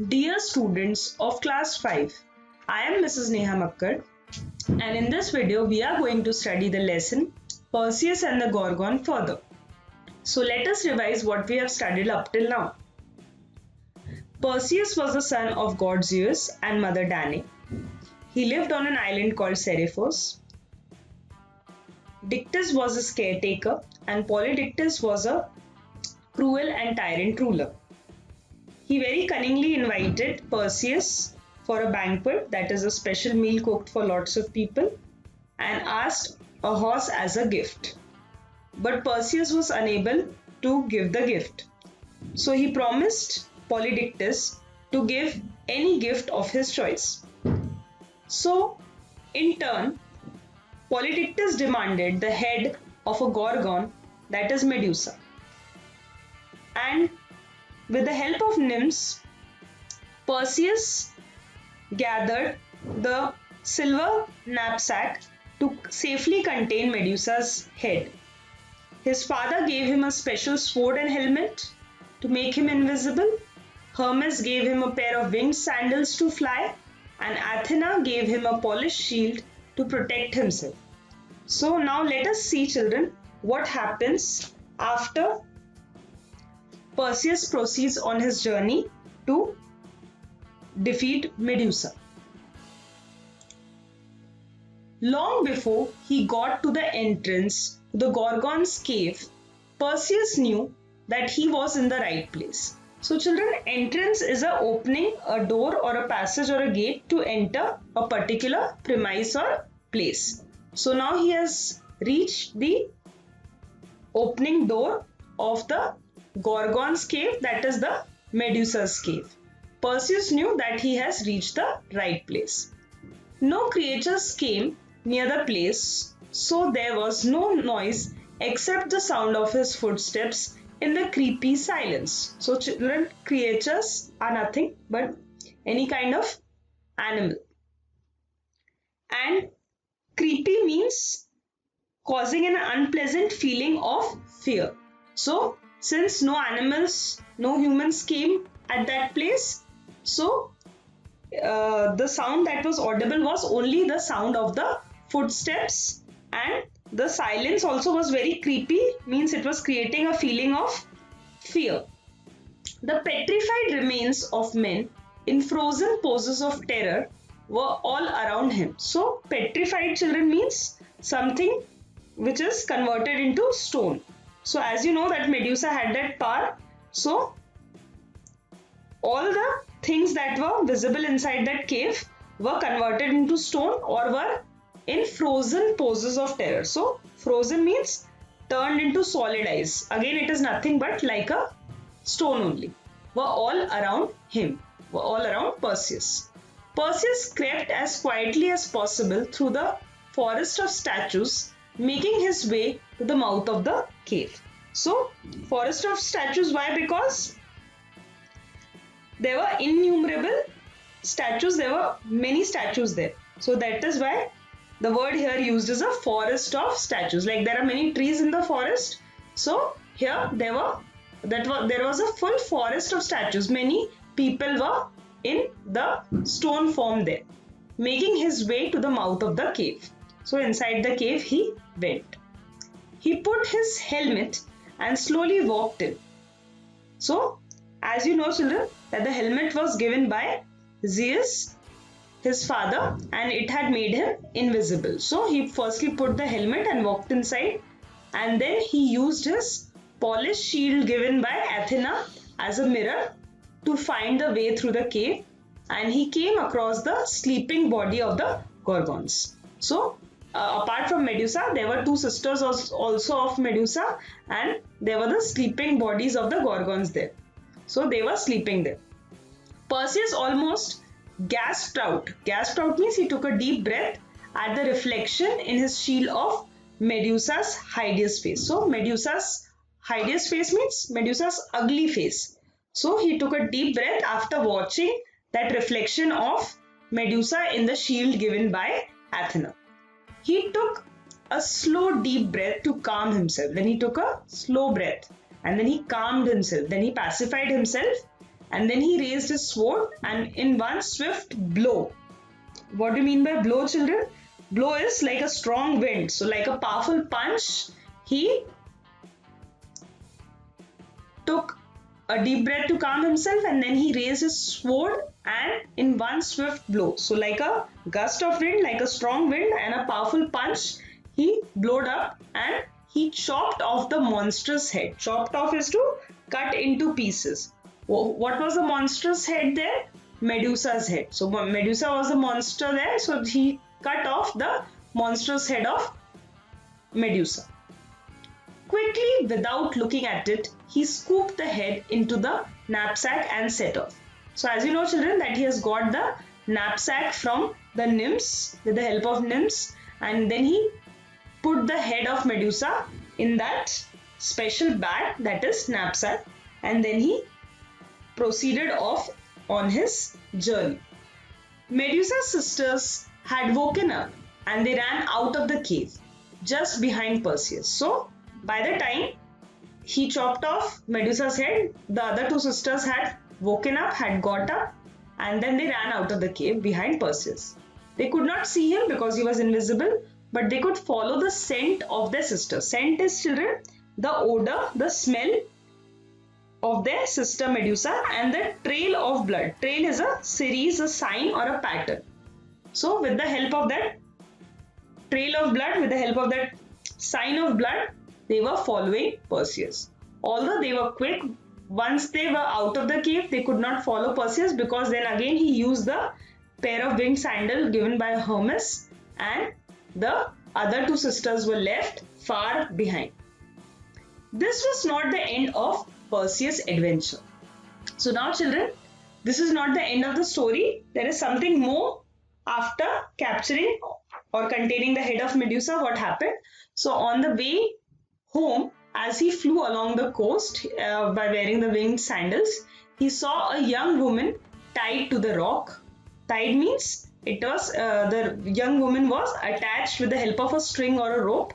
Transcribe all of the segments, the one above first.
Dear students of class 5, I am Mrs. Neha Makkad, and in this video we are going to study the lesson Perseus and the Gorgon further. So let us revise what we have studied up till now. Perseus was the son of god Zeus and mother Danae. He lived on an island called Seriphos. Dictys was his caretaker and Polydictys was a cruel and tyrant ruler. He very cunningly invited Perseus for a banquet, that is a special meal cooked for lots of people, and asked a horse as a gift. But Perseus was unable to give the gift. So he promised Polydictys to give any gift of his choice. So, in turn, Polydictys demanded the head of a Gorgon, that is Medusa. And with the help of nymphs, Perseus gathered the silver knapsack to safely contain Medusa's head. His father gave him a special sword and helmet to make him invisible. Hermes gave him a pair of winged sandals to fly, and Athena gave him a polished shield to protect himself. So now let us see, children, what happens after Perseus proceeds on his journey to defeat Medusa. Long before he got to the entrance to the Gorgon's cave, Perseus knew that he was in the right place. So children, entrance is a opening, a door or a passage or a gate to enter a particular premise or place. So now he has reached the opening door of the Gorgon's cave, that is the Medusa's cave. Perseus knew that he has reached the right place. No creatures came near the place, so there was no noise except the sound of his footsteps in the creepy silence. So children, creatures are nothing but any kind of animal. And creepy means causing an unpleasant feeling of fear. So since no animals, no humans came at that place, so the sound that was audible was only the sound of the footsteps, and the silence also was very creepy, means it was creating a feeling of fear. The petrified remains of men in frozen poses of terror were all around him. So petrified, children, means something which is converted into stone. So as you know that Medusa had that power, so all the things that were visible inside that cave were converted into stone or were in frozen poses of terror. So frozen means turned into solid ice. Again, it is nothing but like a stone only. Were all around him, were all around Perseus. Perseus crept as quietly as possible through the forest of statues, making his way to the mouth of the cave. So, forest of statues, why? Because there were innumerable statues, there were many statues there. So that is why the word here used is a forest of statues. Like there are many trees in the forest. So here there was a full forest of statues. Many people were in the stone form there, making his way to the mouth of the cave. So inside the cave he went. He put his helmet and slowly walked in. So as you know, children, that the helmet was given by Zeus, his father, and it had made him invisible. So he firstly put the helmet and walked inside, and then he used his polished shield given by Athena as a mirror to find the way through the cave, and he came across the sleeping body of the Gorgons. So apart from Medusa, there were two sisters also of Medusa, and there were the sleeping bodies of the Gorgons there. So they were sleeping there. Perseus almost gasped out. Gasped out means he took a deep breath at the reflection in his shield of Medusa's hideous face. So Medusa's hideous face means Medusa's ugly face. So he took a deep breath after watching that reflection of Medusa in the shield given by Athena. He took a slow deep breath to calm himself. Then he took a slow breath and then he calmed himself. Then he pacified himself And then he raised his sword and in one swift blow. What do you mean by blow, children? Blow is like a strong wind. So like a powerful punch, he took a deep breath to calm himself and then he raised his sword and in one swift blow. So like a gust of wind, like a strong wind and a powerful punch, he blowed up and he chopped off the monstrous head. Chopped off is to cut into pieces. What was the monstrous head there? Medusa's head. So Medusa was the monster there. So he cut off the monstrous head of Medusa. Quickly, without looking at it, he scooped the head into the knapsack and set off. So as you know, children, that he has got the knapsack from the nymphs with the help of nymphs, and then he put the head of Medusa in that special bag, that is knapsack, and then he proceeded off on his journey. Medusa's sisters had woken up and they ran out of the cave just behind Perseus. So by the time he chopped off Medusa's head, the other two sisters had woken up, had got up, and then they ran out of the cave behind Perseus. They could not see him because he was invisible, but they could follow the scent of their sister. Scent is, children, the odor, the smell of their sister Medusa, and the trail of blood. Trail is a series, a sign or a pattern. So with the help of that trail of blood, with the help of that sign of blood, they were following Perseus. Although they were quick, once they were out of the cave, they could not follow Perseus because then again he used the pair of winged sandals given by Hermes, and the other two sisters were left far behind. This was not the end of Perseus' adventure. So now, children, this is not the end of the story. There is something more after capturing or containing the head of Medusa. What happened? So on the way home, as he flew along the coast by wearing the winged sandals, he saw a young woman tied to the rock. Tied means it was the young woman was attached with the help of a string or a rope.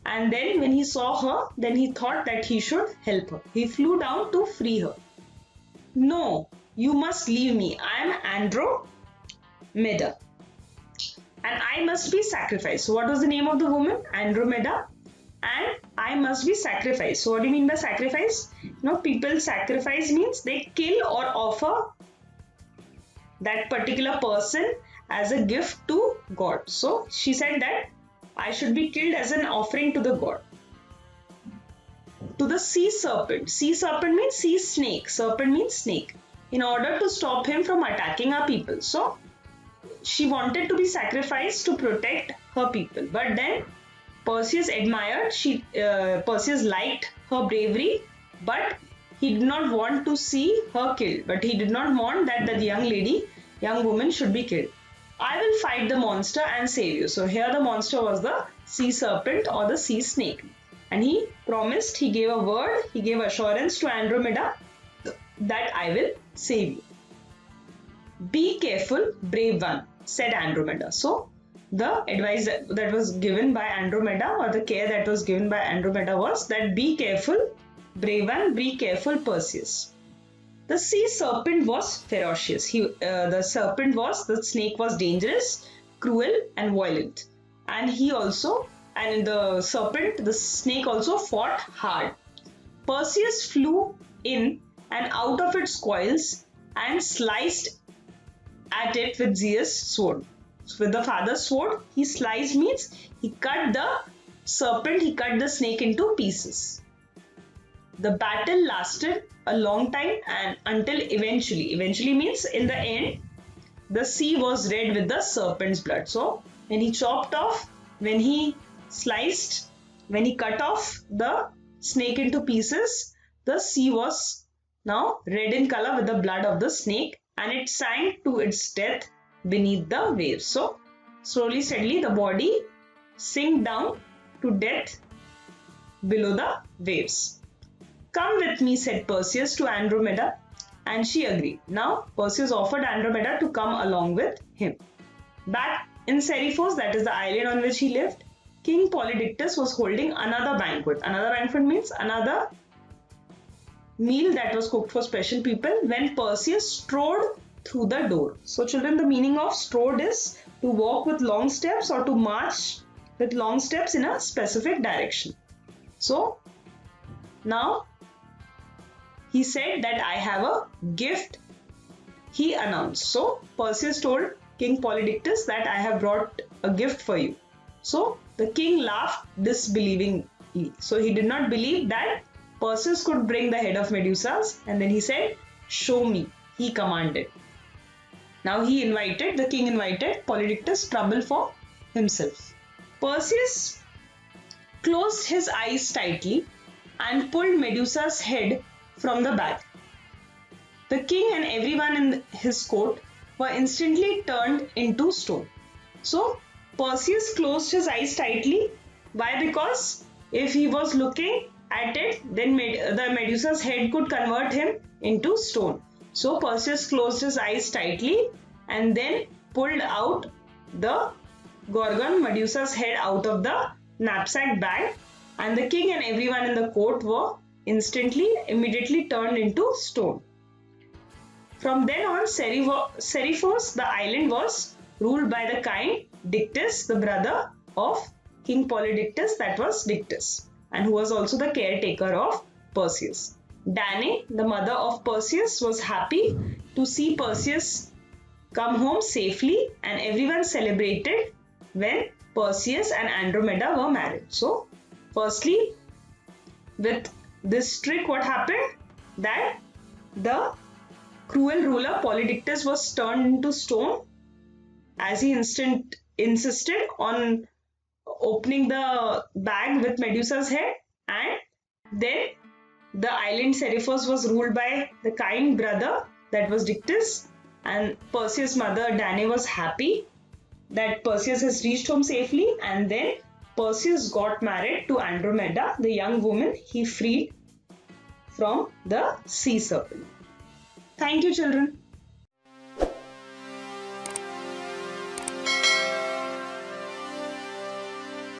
And then when he saw her, then he thought that he should help her. He flew down to free her. No, you must leave me. I am Andromeda, and I must be sacrificed. So what was the name of the woman? Andromeda. And I must be sacrificed. So what do you mean by sacrifice? People sacrifice means they kill or offer that particular person as a gift to God. So she said that I should be killed as an offering to the god. To the sea serpent. Sea serpent means sea snake. Serpent means snake. In order to stop him from attacking our people. So she wanted to be sacrificed to protect her people. But then Perseus admired, Perseus liked her bravery, but he did not want to see her killed. But he did not want that the young woman should be killed. I will fight the monster and save you. So here the monster was the sea serpent or the sea snake. And he promised, he gave a word, he gave assurance to Andromeda that I will save you. Be careful, brave one, said Andromeda. So the advice that was given by Andromeda, or the care that was given by Andromeda, was that be careful, brave one, be careful, Perseus. The sea serpent was ferocious. The snake was dangerous, cruel and violent. And the snake also fought hard. Perseus flew in and out of its coils and sliced at it with Zeus' sword. So with the father's sword, he sliced means he cut the serpent, he cut the snake into pieces. The battle lasted a long time and until eventually means in the end, the sea was red with the serpent's blood. So when he chopped off, when he sliced, when he cut off the snake into pieces, the sea was now red in color with the blood of the snake, and it sank to its death beneath the waves. So slowly, steadily, the body sank down to death below the waves. Come with me, said Perseus to Andromeda, and she agreed. Now Perseus offered Andromeda to come along with him. Back in Seriphos, that is the island on which he lived, King Polydictus was holding another banquet. Another banquet means another meal that was cooked for special people when Perseus strode through the door. So, children, the meaning of strode is to walk with long steps or to march with long steps in a specific direction. So, now he said that I have a gift, he announced. So, Perseus told King Polydictus that I have brought a gift for you. So, the king laughed disbelievingly. So, he did not believe that Perseus could bring the head of Medusa's, and then he said, show me, he commanded. Now, the king invited Polydictus trouble for himself. Perseus closed his eyes tightly and pulled Medusa's head from the bag. The king and everyone in his court were instantly turned into stone. So, Perseus closed his eyes tightly. Why? Because if he was looking at it, then the Medusa's head could convert him into stone. So, Perseus closed his eyes tightly and then pulled out the Gorgon, Medusa's head, out of the knapsack bag, and the king and everyone in the court were immediately turned into stone. From then on, Seriphos, the island, was ruled by the kind Dictys, the brother of King Polydictus, that was Dictys, and who was also the caretaker of Perseus. Danae, the mother of Perseus, was happy to see Perseus come home safely, and everyone celebrated when Perseus and Andromeda were married. So, firstly, with this trick, what happened? That the cruel ruler Polydictus was turned into stone as he insisted on opening the bag with Medusa's head, and then the island Seriphos was ruled by the kind brother, that was Dictys, and Perseus' mother Danae was happy that Perseus has reached home safely, and then Perseus got married to Andromeda, the young woman he freed from the sea serpent. Thank you, children.